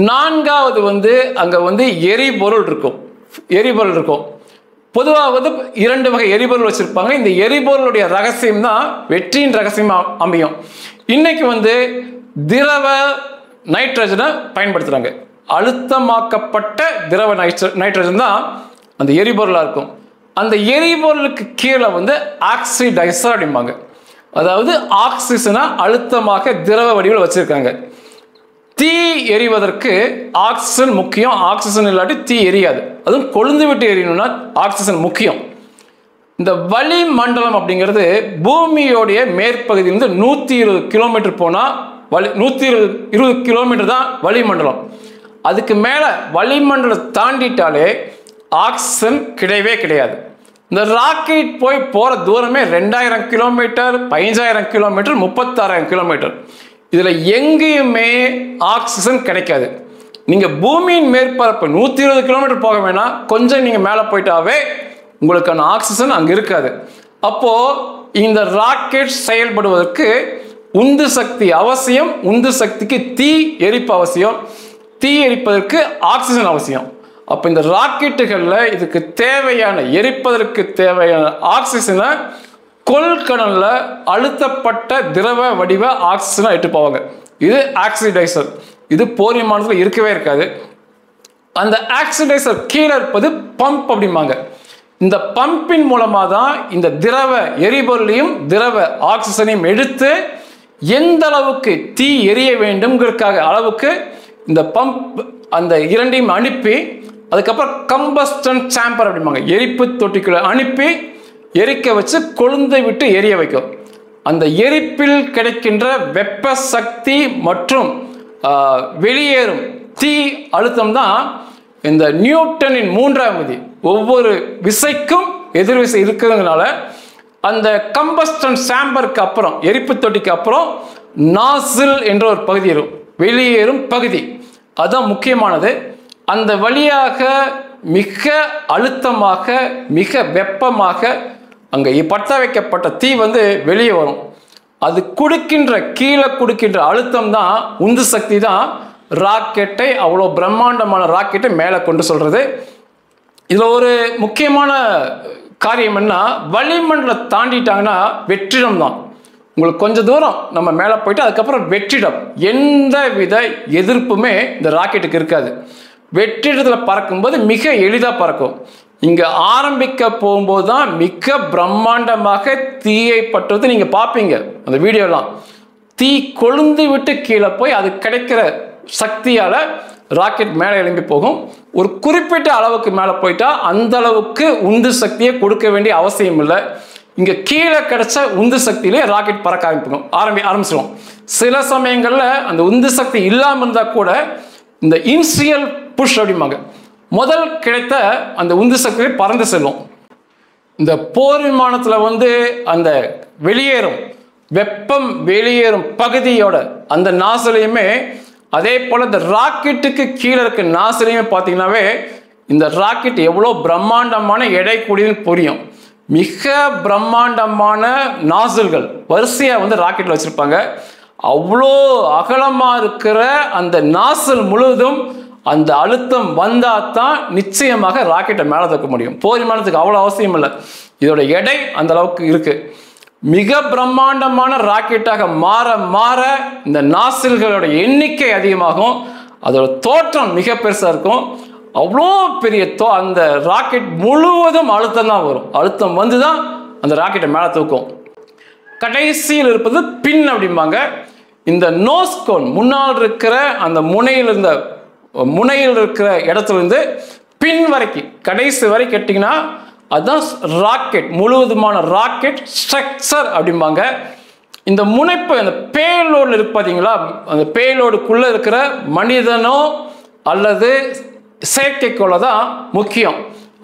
நான்காவது வந்து அங்கே வந்து எரிபொருள் இருக்கும். பொதுவாக வந்து 2 வகை எரிபொருள் வச்சுருப்பாங்க. இந்த எரிபொருளுடைய ரகசியம் தான் வெற்றியின் ரகசியமாக அமையும். இன்னைக்கு வந்து திரவ நைட்ரஜனை பயன்படுத்துகிறாங்க. அழுத்தமாக்கப்பட்ட திரவ நைட்ரஜன் தான் அந்த எரிபொருளாக இருக்கும். அந்த எரிபொருளுக்கு கீழே வந்து ஆக்சிடைசர் அப்படிம்பாங்க. அதாவது ஆக்சிஜனை அழுத்தமாக திரவ வடிவில் வச்சுருக்காங்க. தீ எரிவதற்கு ஆக்சிஜன் முக்கியம். ஆக்சிஜன் இல்லாட்டி தீ எரியாது. அதுவும் கொழுந்து விட்டு எரியணும்னா ஆக்சிஜன் முக்கியம். இந்த வளிமண்டலம் அப்படிங்கிறது பூமியோடைய மேற்பகுதியிலிருந்து 120 கிலோமீட்டர் போனால் 120 கிலோமீட்டர் தான் வளிமண்டலம். அதுக்கு மேலே வளிமண்டலம் தாண்டிட்டாலே ஆக்சிஜன் கிடையவே கிடையாது. இந்த ராக்கெட் போகிற தூரமே 2000 கிலோமீட்டர், 15,000 கிலோமீட்டர், 36,000 கிலோமீட்டர். இதில் எங்கேயுமே ஆக்சிஜன் கிடைக்காது. நீங்கள் பூமியின் மேற்பரப்பு 120 கிலோமீட்டர் போக வேணாம், கொஞ்சம் நீங்கள் மேலே போயிட்டாவே உங்களுக்கான ஆக்சிஜன் அங்கே இருக்காது. அப்போது இந்த ராக்கெட் செயல்படுவதற்கு உந்து சக்தி அவசியம். உந்து சக்திக்கு தீ எரிப்பு அவசியம். தீ எரிப்பதற்கு ஆக்சிஜன் அவசியம். அப்போ இந்த ராக்கெட்டுகளில் இதுக்கு தேவையான எரிப்பதற்கு தேவையான ஆக்சிஜனை கொள்கலனில் அழுத்தப்பட்ட திரவ வடிவ ஆக்சிஜனை இட்டு போவாங்க. இது ஆக்சிடைசர். இது போர் விமானத்தில் இருக்கவே இருக்காது. அந்த ஆக்சிடைசர் கீழே இருப்பது பம்ப் அப்படிம்பாங்க. இந்த பம்பின் மூலமாக தான் இந்த திரவ எரிபொருளையும் திரவ ஆக்சிஜனையும் எடுத்து எந்த அளவுக்கு தீ எரிய வேண்டும்ங்கிறதுக்காக அளவுக்கு இந்த பம்ப் அந்த இரண்டையும் அனுப்பி அதுக்கப்புறம் கம்பஸ்டன் சாம்பர் அப்படிம்பாங்க, எரிப்பு தொட்டிக்குள்ள அனுப்பி எரிக்க வச்சு கொழுந்தை விட்டு எரிய வைக்கும். அந்த எரிப்பில் கிடைக்கின்ற வெப்ப சக்தி மற்றும் வெளியேறும் தீ அழுத்தம் தான் இந்த நியூட்டனின் 3ஆம் விதி. ஒவ்வொரு விசைக்கும் எதிர்விசை இருக்கிறதுனால அந்த கம்பஸ்டன் சாம்பருக்கு அப்புறம் எரிப்பு தொட்டிக்கு அப்புறம் நாசில் என்ற ஒரு பகுதி இருக்கும், வெளியேறும் பகுதி. அதுதான் முக்கியமானது. அந்த வழியாக மிக அழுத்தமாக மிக வெப்பமாக அங்கே பற்ற வைக்கப்பட்ட தீ வெளியே வரும். அது கீழே கொடுக்கின்ற அழுத்தம் தான் உந்து சக்தி தான் ராக்கெட்டை அவ்வளோ பிரம்மாண்டமான ராக்கெட்டை மேலே கொண்டு சொல்கிறது. இதில் ஒரு முக்கியமான காரியம் என்ன, வளிமண்டலம் தாண்டிட்டாங்கன்னா வெற்றிடம் தான். உங்களுக்கு கொஞ்சம் தூரம் நம்ம மேலே போயிட்டு அதுக்கப்புறம் வெற்றிடம். எந்த வித எதிர்ப்புமே இந்த ராக்கெட்டுக்கு இருக்காது. வெற்றிடத்தில் பறக்கும்போது மிக எளிதாக பறக்கும். இங்கே ஆரம்பிக்க போகும்போது தான் மிக பிரம்மாண்டமாக தீயை பற்றுவது நீங்கள் பார்ப்பீங்க அந்த வீடியோலாம். தீ கொழுந்து விட்டு கீழே போய் அது கிடைக்கிற சக்தியால் ராக்கெட் மேலே எழும்பி போகும். ஒரு குறிப்பிட்ட அளவுக்கு மேலே போயிட்டா அந்த அளவுக்கு உந்து சக்தியை கொடுக்க வேண்டிய அவசியம் இல்லை. இங்கே கீழே கிடைச்ச உந்து சக்தியிலே ராக்கெட் பறக்க ஆரம்பிச்சிடும். சில சமயங்களில் அந்த உந்து சக்தி இல்லாமல் இருந்தால் கூட இந்த இனிஷியல் புஷ் அப்படிம்பாங்க, முதல் கிடைத்த அந்த உந்து சக்தியை பறந்து செல்லும். இந்த போர் விமானத்தில் அந்த வெளியேறும் வெப்பம் வெளியேறும் பகுதியோட அந்த நாசிலையுமே அதே போல் இந்த ராக்கெட்டுக்கு கீழே இருக்க நாசிலையுமே பார்த்தீங்கன்னாவே இந்த ராக்கெட் எவ்வளோ பிரம்மாண்டமான எடை கூடியதுன்னு புரியும். மிக பிரம்மாண்டமான நாசில்கள் வரிசையாக ராக்கெட்டில் வச்சுருப்பாங்க. அவ்வளோ அகலமாக இருக்கிற அந்த நாசில் முழுவதும் அந்த அழுத்தம் வந்தால் தான் நிச்சயமாக ராக்கெட்டை மேலே தூக்க முடியும். போர் விமானத்துக்கு அவ்வளோ அவசியம் இல்லை, இதோட எடை அந்த அளவுக்கு இருக்குது. மிக பிரம்மாண்டமான ராக்கெட்டாக மாற மாற இந்த நாசில்களோட எண்ணிக்கை அதிகமாகும், அதோட தோற்றம் மிக பெருசாக இருக்கும். அவ்வளோ பெரிய அந்த ராக்கெட் முழுவதும் அழுத்தம் தான் வரும். அழுத்தம் வந்து தான் அந்த ராக்கெட்டை மேலே தூக்கும். கடைசியில் இருப்பது பின் அப்படிம்பாங்க. இந்த நோஸ்கோன் முன்னால் இருக்கிற அந்த முனையில் இருக்கிற இடத்துலேருந்து பின் வரைக்கும் கடைசி வரை கேட்டிங்கன்னா அதுதான் ராக்கெட், முழுவதுமான ராக்கெட் ஸ்ட்ரக்சர் அப்படிம்பாங்க. இந்த முனைப்பு அந்த பேலோடு இருக்கு பார்த்தீங்களா, அந்த பேலோடுக்குள்ளே இருக்கிற மனிதனோ அல்லது செயற்கைக்கோளை தான் முக்கியம்.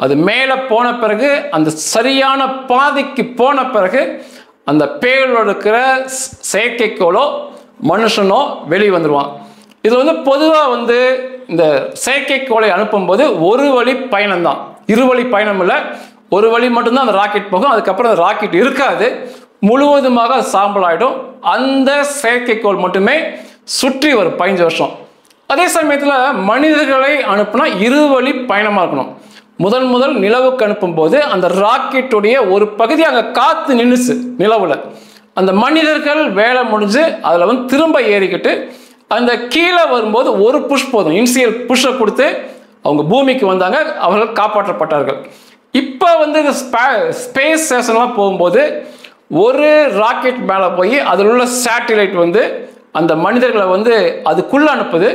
அது மேலே போன பிறகு அந்த சரியான பாதைக்கு போன பிறகு அந்த பேலோடு இருக்கிற செயற்கைக்கோளோ மனுஷனோ வெளியே வந்துடுவான். இதில் பொதுவாக இந்த செயற்கைக்கோளை அனுப்பும்போது ஒரு வழி பயணம் தான், இருவழி பயணம் இல்லை, ஒரு வழி மட்டும்தான் அந்த ராக்கெட் போகும். அதுக்கப்புறம் அந்த ராக்கெட் இருக்காது, முழுவதுமாக சாம்பல் ஆகிடும். அந்த செயற்கைக்கோள் மட்டுமே சுற்றி வரும் 15 வருஷம். அதே சமயத்தில் மனிதர்களை அனுப்புனா இருவழி பயணமாக இருக்கணும். முதல் நிலவுக்கு அனுப்பும்போது அந்த ராக்கெட்டுடைய ஒரு பகுதி அங்கே காத்து நின்றுச்சு நிலவில். அந்த மனிதர்கள் வேலை முடிஞ்சு அதில் திரும்ப ஏறிக்கிட்டு அந்த கீழே வரும்போது ஒரு புஷ் போதும், இனிஷியல் புஷ்ஷை கொடுத்து அவங்க பூமிக்கு வந்தாங்க, அவர்கள் காப்பாற்றப்பட்டார்கள். இப்போ இந்த ஸ்பேஸ் ஸ்டேஷன்லாம் போகும்போது ஒரு ராக்கெட் மேலே போய் அதில் உள்ள சேட்டிலைட் அந்த மனிதர்களை அதுக்குள்ளே அனுப்புது.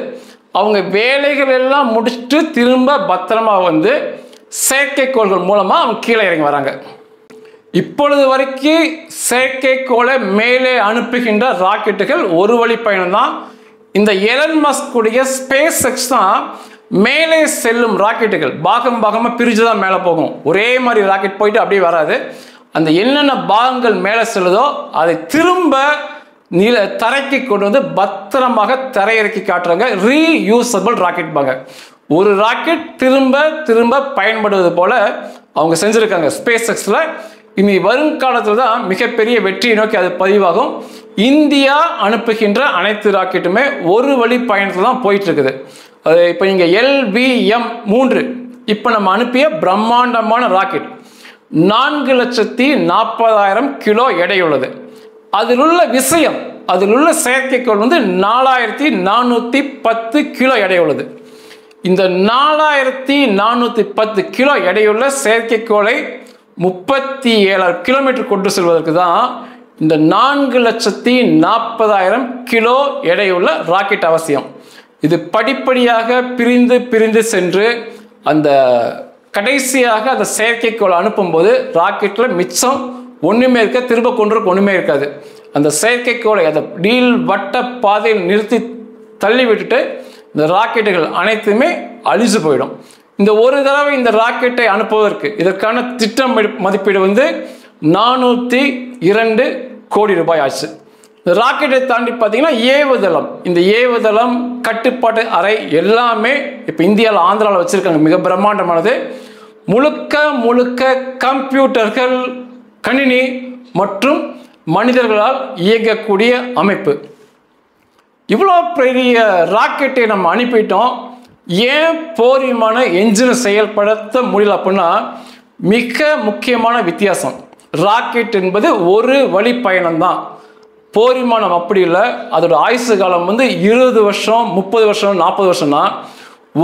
அவங்க வேலைகள் எல்லாம் முடிச்சுட்டு திரும்ப பத்திரமா செயற்கைக்கோள்கள் மூலமாக அவங்க கீழே இறங்கி வராங்க. இப்பொழுது வரைக்கும் செயற்கைக்கோளை மேலே அனுப்புகின்ற ராக்கெட்டுகள் ஒரு வழி பயணம் தான். இந்த எலன் மஸ்க் உடைய ஸ்பேஸ் எக்ஸ் தான் மேலே செல்லும் ராக்கெட்டுகள் பாகம் பாகமாக பிரிஞ்சு தான் மேலே போகும். ஒரே மாதிரி ராக்கெட் போயிட்டு அப்படியே வராது. அந்த என்னென்ன பாகங்கள் மேலே செல்லுதோ அதை திரும்ப தரைக்கு கொண்டு வந்து பத்திரமாக தரையிறக்கி காட்டுறாங்க. ரீயூசபிள் ராக்கெட் பாங்க. ஒரு ராக்கெட் திரும்ப திரும்ப பயன்படுவது போல அவங்க செஞ்சுருக்காங்க ஸ்பேஸ் எக்ஸில். இனி வருங்காலத்தில் தான் மிகப்பெரிய வெற்றியை நோக்கி அது பதிவாகும். இந்தியா அனுப்புகின்ற அனைத்து ராக்கெட்டுமே ஒரு வழி பயணத்தில் தான் போயிட்டு இருக்குது. இப்போ இங்கே LVM-3 இப்போ நம்ம அனுப்பிய பிரம்மாண்டமான ராக்கெட் 4,40,000 கிலோ எடையுள்ளது. அதில் உள்ள விஷயம், அதில் உள்ள செயற்கைக்கோள் 4,410 கிலோ எடையுள்ளது. இந்த 4,410 கிலோ எடையுள்ள செயற்கைக்கோளை 37 கிலோமீட்டர் கொண்டு செல்வதற்கு தான் இந்த 4,40,000 கிலோ எடையுள்ள ராக்கெட் அவசியம். இது படிப்படியாக பிரிந்து பிரிந்து சென்று அந்த கடைசியாக அந்த செயற்கைக்கோள் அனுப்பும்போது ராக்கெட்டில் மிச்சம் ஒன்றுமே இருக்க, திரும்ப கொண்டு ஒன்றுமே இருக்காது. அந்த செயற்கைக்கோளை அந்த நீள் வட்ட பாதையில் நிறுத்தி தள்ளி விட்டுட்டு இந்த ராக்கெட்டுகள் அனைத்துமே அழிஞ்சு போயிடும். இந்த ஒரு தடவை இந்த ராக்கெட்டை அனுப்புவதற்கு இதற்கான திட்டம் மதிப்பீடு 402 கோடி ரூபாய் ஆச்சு. இந்த ராக்கெட்டை தாண்டி பார்த்தீங்கன்னா ஏவுதளம், இந்த ஏவுதளம் கட்டுப்பாட்டு அறை எல்லாமே இப்போ இந்தியாவில் ஆந்திராவில் வச்சுருக்காங்க. மிக பிரம்மாண்டமானது. முழுக்க முழுக்க கம்ப்யூட்டர்கள், கணினி மற்றும் மனிதர்களால் இயங்கக்கூடிய அமைப்பு. இவ்வளோ பெரிய ராக்கெட்டை நம்ம அனுப்பிட்டோம், ஏன் போர் விமான என்ஜினை செயல்படுத்த முடியல அப்படின்னா மிக முக்கியமான வித்தியாசம். ராக்கெட் என்பது ஒரு வழி பயணம் தான். போர் விமானம் அப்படி இல்லை. அதோட ஆயுசு காலம் 20 வருஷம், 30 வருஷம், 40 வருஷம்னா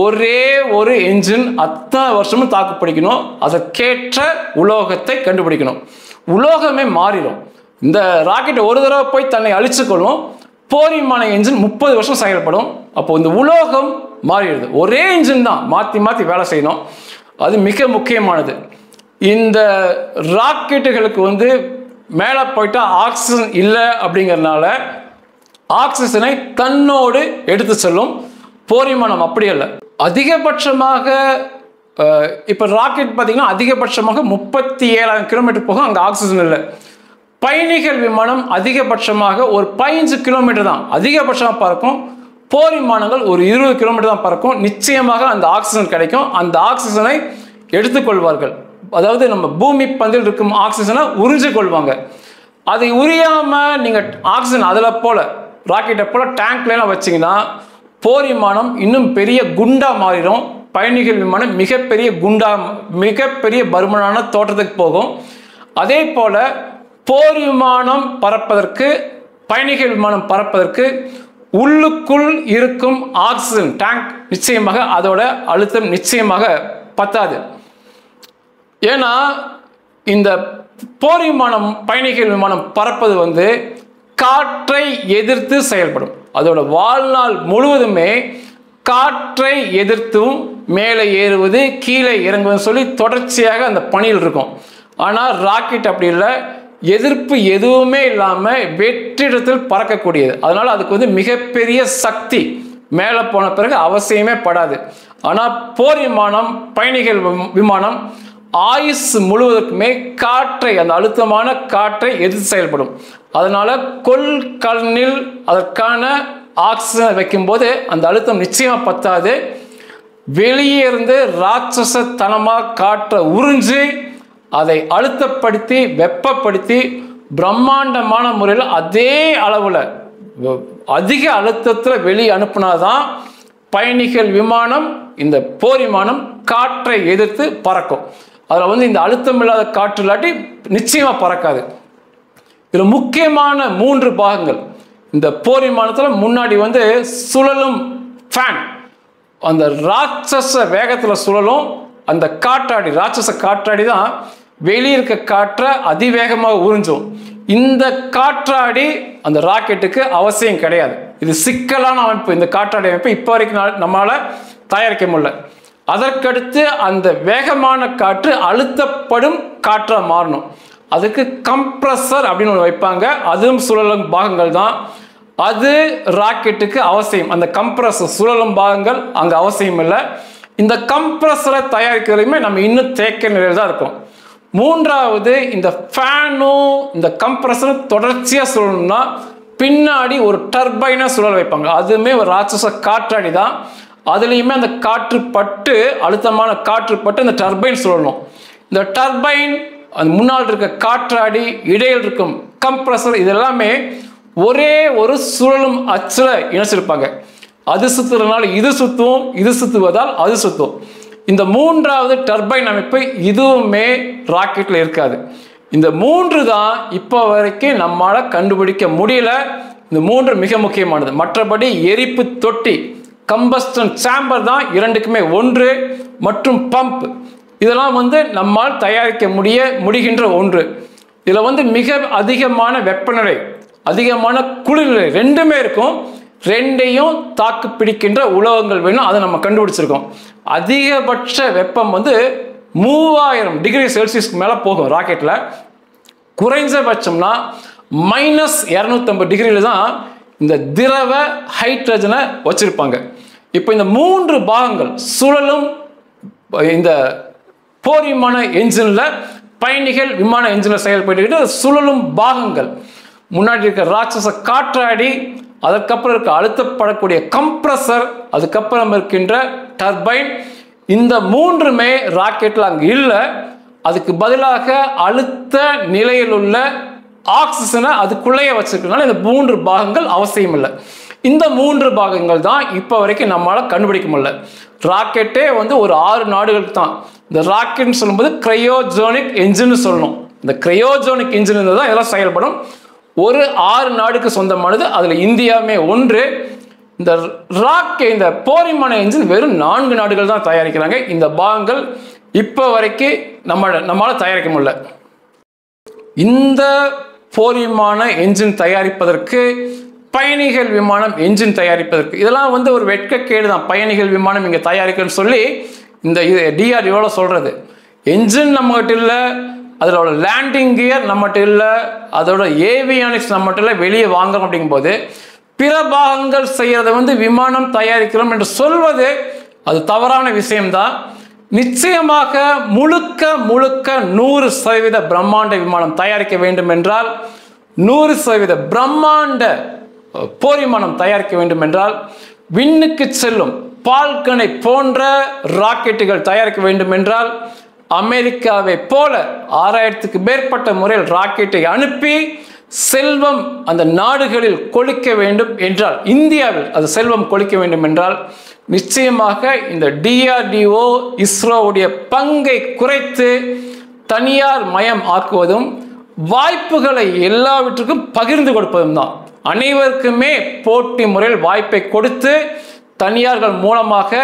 ஒரே ஒரு என்ஜின் அத்தனை வருஷமும் தாக்கு பிடிக்கணும். அதற்கேற்ற உலோகத்தை கண்டுபிடிக்கணும். உலோகமே மாறிடும். இந்த ராக்கெட் ஒரு தடவை போய் தன்னை அழிச்சுக்கொள்ளும். போர் விமான என்ஜின் 30 வருஷம் செயல்படும். அப்போ இந்த உலோகம் மாறிடுது. ஒரே என்ஜின் தான், மாற்றி மாற்றி வேலை செய்யணும். அது மிக முக்கியமானது. இந்த ராக்கெட்டுகளுக்கு மேலே போயிட்டா ஆக்சிஜன் இல்லை அப்படிங்கிறதுனால ஆக்சிஜனை தன்னோடு எடுத்து செல்லும். போர் விமானம் அப்படி இல்லை. அதிகபட்சமாக இப்போ ராக்கெட் பார்த்தீங்கன்னா அதிகபட்சமாக 37,000 கிலோமீட்டர் போகும். அங்கே ஆக்சிஜன் இல்லை. பயணிகள் விமானம் அதிகபட்சமாக ஒரு 15 கிலோமீட்டர் தான் அதிகபட்சமாக பறக்கும். போர் விமானங்கள் ஒரு 20 கிலோமீட்டர் தான் பறக்கும். நிச்சயமாக அந்த ஆக்சிஜன் கிடைக்கும். அந்த ஆக்சிஜனை எடுத்துக்கொள்வார்கள். அதாவது நம்ம பூமி பந்தில் இருக்கும் ஆக்சிஜனை உறிஞ்சு கொள்வாங்க. அதை உரியாமல் நீங்கள் ஆக்சிஜன் அதில் போல ராக்கெட்டை போல டேங்க்லாம் வச்சிங்கன்னா போர் விமானம் இன்னும் பெரிய குண்டா மாறிடும். பயணிகள் விமானம் மிகப்பெரிய குண்டா, மிகப்பெரிய பருமனான தோற்றத்துக்கு போகும். அதே போல் போர் விமானம் பறப்பதற்கு, பயணிகள் விமானம் பறப்பதற்கு உள்ளுக்குள் இருக்கும் ஆக்சிஜன் டேங்க் நிச்சயமாக அதோட அழுத்தம் நிச்சயமாக பத்தாது. ஏன்னா இந்த போர் விமானம், பயணிகள் விமானம் பறப்பது காற்றை எதிர்த்து செயல்படும். அதோட வாழ்நாள் முழுவதுமே காற்றை எதிர்த்தும் மேலே ஏறுவது, கீழே இறங்குவதுன்னு சொல்லி தொடர்ச்சியாக அந்த பணியில் இருக்கும். ஆனால் ராக்கெட் அப்படி இல்லை. எதிர்ப்பு எதுவுமே இல்லாமல் வெற்றிடத்தில் பறக்கக்கூடியது. அதனால் அதுக்கு மிகப்பெரிய சக்தி மேலே போன பிறகு அவசியமே படாது. ஆனால் போர் விமானம், பயணிகள் விமானம் ஆயுசு முழுவதற்குமே காற்றை, அந்த அழுத்தமான காற்றை எதிர்த்து செயல்படும். அதனால கொள்கலனில் அதற்கான ஆக்சிஜனை வைக்கும்போது அந்த அழுத்தம் நிச்சயமாக பத்தாது. வெளியே இருந்து ராட்சசத்தனமாக காற்றை உறிஞ்சி அதை அழுத்தப்படுத்தி வெப்பப்படுத்தி பிரம்மாண்டமான முறையில் அதே அளவில் அதிக அழுத்தத்தில் வெளியே அனுப்புனாதான் பயணிகள் விமானம், இந்த போர் விமானம் காற்றை எதிர்த்து பறக்கும். அதில் இந்த அழுத்தம் இல்லாத காற்று இல்லாட்டி நிச்சயமாக பறக்காது. இதில் முக்கியமான 3 பாகங்கள். இந்த போர் விமானத்தில் முன்னாடி சுழலும் ஃபேன், அந்த ராட்சச வேகத்தில் சுழலும் அந்த காற்றாடி, ராட்சச காற்றாடி தான் வெளியே இருக்க காற்றை அதிவேகமாக உறிஞ்சும். இந்த காற்றாடி அந்த ராக்கெட்டுக்கு அவசியம் கிடையாது. இது சிக்கலான அமைப்பு. இந்த காற்றாடி அமைப்பு இப்போ வரைக்கும் நம்மளால் தயாரிக்க முடியல. அதற்கடுத்து அந்த வேகமான காற்று அழுத்தப்படும் காற்றாக மாறணும். அதுக்கு கம்ப்ரஸர் அப்படின்னு ஒன்று வைப்பாங்க. அதுவும் சுழலும் பாகங்கள் தான். அது ராக்கெட்டுக்கு அவசியம். அந்த கம்ப்ரஸர் சுழலும் பாகங்கள் அங்கே அவசியம் இல்லை. இந்த கம்ப்ரஸரை தயாரிக்கிறதுமே நம்ம இன்னும் தேக்க நிலையில் தான் இருக்கும். மூன்றாவது, இந்த ஃபேனும் இந்த கம்ப்ரஸரும் தொடர்ச்சியாக சுழலணும்னா பின்னாடி ஒரு டர்பைனை சுழல் வைப்பாங்க. அதுவுமே ஒரு ராட்சச காற்றாடி தான். அதுலேயுமே அந்த காற்று பட்டு, அழுத்தமான காற்று பட்டு அந்த டர்பைன் சுழலும். இந்த டர்பைன், அந்த முன்னால் இருக்க காற்றாடி, இடையில் இருக்கும் கம்ப்ரஸர், இதெல்லாமே ஒரே ஒரு சுழலும் அச்சில் இணைச்சிருப்பாங்க. அது சுற்றுறதுனால இது சுற்றும், இது சுற்றுவதால் அது சுற்றும். இந்த மூன்றாவது டர்பைன் அமைப்பு இதுவுமே ராக்கெட்டில் இருக்காது. இந்த மூன்று தான் இப்போ வரைக்கும் நம்மளால் கண்டுபிடிக்க முடியல. இந்த மூன்று மிக முக்கியமானது. மற்றபடி எரிப்பு தொட்டி, கம்பஸ்டன் சேம்பர் தான் இரண்டுக்குமே ஒன்று. மற்றும் பம்ப், இதெல்லாம் நம்மால் தயாரிக்க முடிகின்ற ஒன்று. இதில் மிக அதிகமான வெப்பநிலை, அதிகமான குளிர்நிலை ரெண்டுமே இருக்கும். ரெண்டையும் தாக்கு பிடிக்கின்ற உலோகங்கள் வேணும். அதை நம்ம கண்டுபிடிச்சிருக்கோம். அதிகபட்ச வெப்பம் 3000 டிகிரி செல்சியஸ்க்கு மேலே போகும் ராக்கெட்டில். குறைஞ்சபட்சம்னா -250 டிகிரியில் தான் இந்த திரவ ஹைட்ரஜனை வச்சிருப்பாங்க. இப்போ இந்த மூன்று பாகங்கள் சுழலும் இந்த போர் விமான என்ஜினில், பயணிகள் விமான என்ஜினில் செயல்பட்டு சுழலும் பாகங்கள், முன்னாடி இருக்க ராட்சச காற்றாடி, அதுக்கப்புறம் இருக்க அழுத்தப்படக்கூடிய கம்ப்ரஸர், அதுக்கப்புறம் இருக்கின்ற டர்பைன், இந்த மூன்றுமே ராக்கெட்டில் அங்கே இல்லை. அதுக்கு பதிலாக அழுத்த நிலையில் உள்ள ஆக்சிஜனை அதுக்குள்ளேயே வச்சிருக்கனால இந்த மூன்று பாகங்கள் அவசியம் இல்லை. இந்த மூன்று பாகங்கள் தான் இப்போ வரைக்கும் நம்மளால் கண்டுபிடிக்க முடியல. ராக்கெட்டே ஒரு 6 நாடுகளுக்கு தான். இந்த ராக்கெட்னு சொல்லும்போது கிரையோஜோனிக் என்ஜின் சொல்லணும். இந்த கிரையோஜோனிக் என்ஜின் தான் இதெல்லாம் செயல்படும். ஒரு 6 நாடுக்கு சொந்தமானது. அதில் இந்தியாவுமே ஒன்று. இந்த போர் விமான என்ஜின் வெறும் 4 நாடுகள் தான் தயாரிக்கிறாங்க. இந்த பாகங்கள் இப்போ வரைக்கும் நம்மளால் தயாரிக்க முடியல. இந்த போர் விமான என்ஜின் தயாரிப்பதற்கு, பயணிகள் விமானம் என்ஜின் தயாரிப்பதற்கு, இதெல்லாம் ஒரு வெட்கக்கேடு தான். பயணிகள் விமானம் இங்கே தயாரிக்கணும்னு சொல்லி இந்த DRDO சொல்கிறது. என்ஜின் நம்மகிட்ட இல்லை, அதோட லேண்டிங் கியர் நம்மகிட்ட இல்லை, அதோட ஏவியானிக்ஸ் நம்மகிட்ட இல்லை, வெளியே வாங்குறோம். அப்படிங்கும்போது பிற பாகங்கள் செய்யறதை விமானம் தயாரிக்கிறோம் என்று சொல்வது அது தவறான விஷயம்தான். நிச்சயமாக முழுக்க 100% பிரம்மாண்ட விமானம் தயாரிக்க வேண்டும் என்றால், 100% பிரம்மாண்ட போர் விமானம் தயாரிக்க வேண்டும் என்றால், விண்ணுக்கு செல்லும் பால்கனை போன்ற ராக்கெட்டுகள் தயாரிக்க வேண்டும் என்றால், அமெரிக்காவை போல 6000க்கு மேற்பட்ட முறையில் ராக்கெட்டை அனுப்பி செல்வம் அந்த நாடுகளில் கொளிக்க வேண்டும் என்றால், இந்தியாவில் அது செல்வம் கொளிக்க வேண்டும் என்றால், நிச்சயமாக இந்த DRDO இஸ்ரோவுடைய பங்கை குறைத்து தனியார் மயம் ஆக்குவதும், வாய்ப்புகளை எல்லாவற்றுக்கும் பகிர்ந்து கொடுப்பதும் தான். அனைவருக்குமே போட்டி முறையில் வாய்ப்பை கொடுத்து தனியார்கள் மூலமாக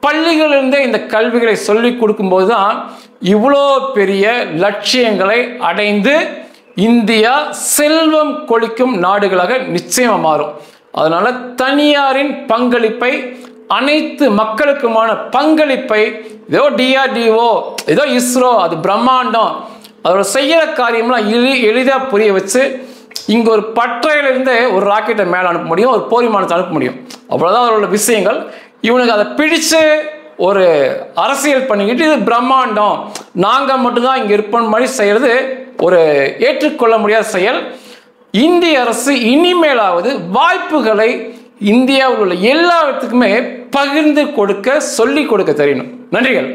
பள்ளிகளிலிருந்தே இந்த கல்விகளை சொல்லிக் கொடுக்கும்போது தான் இவ்வளோ பெரிய லட்சியங்களை அடைந்து இந்தியா செல்வம் கொளிக்கும் நாடுகளாக நிச்சயமாக மாறும். அதனால தனியாரின் பங்களிப்பை, அனைத்து மக்களுக்குமான பங்களிப்பை, ஏதோ DRDO, ஏதோ இஸ்ரோ, அது பிரம்மாண்டம், அதோட செய்கிற காரியம்லாம் எளிதாக புரிய வச்சு இங்கே ஒரு பட்டறையிலிருந்து ஒரு ராக்கெட்டை மேலே அனுப்ப முடியும், ஒரு போர் விமானத்தை அனுப்ப முடியும். அவ்வளோதான் அதோட விஷயங்கள். இவனுக்கு அதை பிடிச்சு ஒரு அரசியல் பண்ணிக்கிட்டு இது பிரம்மாண்டம், நாங்கள் மட்டும்தான் இங்கே இருப்போம் மாதிரி செய்கிறது ஒரு ஏற்றுக்கொள்ள முடியாத செயல். இந்திய அரசு இனிமேலாவது வாய்ப்புகளை இந்தியாவில் உள்ள எல்லாத்துக்குமே பகிர்ந்து கொடுக்க, சொல்லிக் கொடுக்க தெரியணும். நன்றிகள்.